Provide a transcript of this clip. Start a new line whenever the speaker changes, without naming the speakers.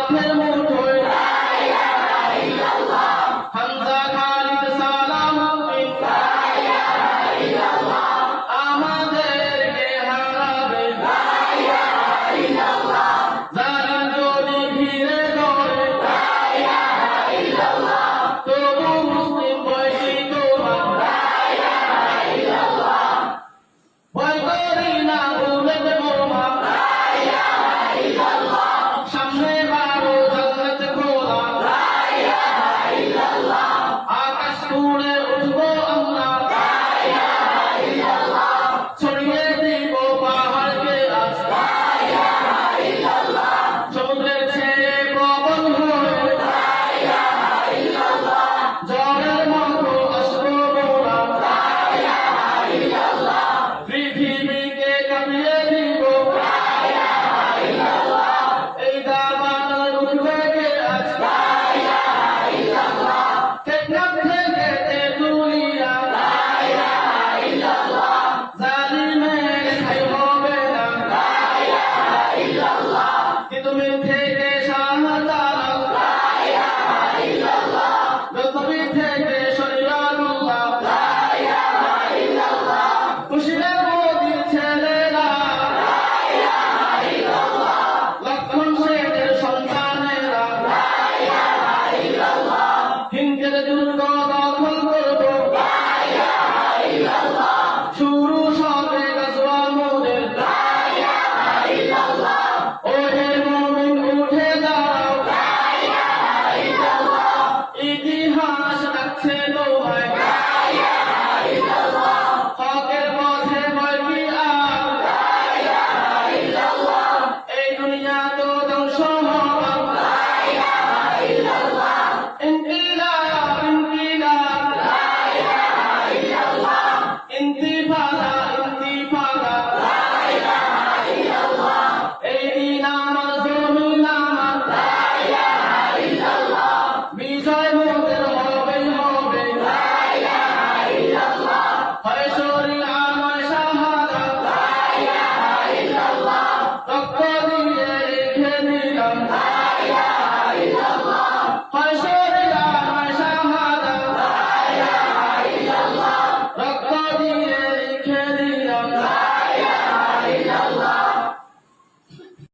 হাতের মুঠোয় লা ইলাহা ইল্লাল্লাহ হামজা খালিদ সালামউদ্দিন লা ইলাহা ইল্লাল্লাহ আমাদেরকে হারাবে লা ইলাহা ইল্লাল্লাহ জালিম যদি ঘিরে ধরে লা ইলাহা ইল্লাল্লাহ তবু মুসলিম বয়সী তোমার লা ইলাহা ইল্লাল্লাহ ভয় করি না ভুলে দেবো মা লা ইলাহা ইল্লাল্লাহ সামনে বারো জান্নাত খোলা লা ইলাহা ইল্লাল্লাহ আকাশ ছুঁড়ে উঠবো আমরা লা ইলাহা ইল্লাল্লাহ ছড়িয়ে দিব পাহাড়কে আজ লা ইলাহা ইল্লাল্লাহ সমুদ্রের ছেয়ে প্রবল হয়ে লা ইলাহা ইল্লাল্লাহ ঝড়ের মতো আসবো মোরা লা ইলাহা ইল্লাল্লাহ পৃথিবীকে কাঁপিয়ে দিব লা ইলাহা ইল্লাল্লাহ এই দাবানল উঠবে আজ লা ইলাহা ইল্লাল্লাহ টেকনাফ থেকে তেঁতুলিয়া লা ইলাহা ইল্লাল্লাহ জালিমের ঠাঁই হবে না লা ইলাহা ইল্লাল্লাহ কিন্তু মিথ্যে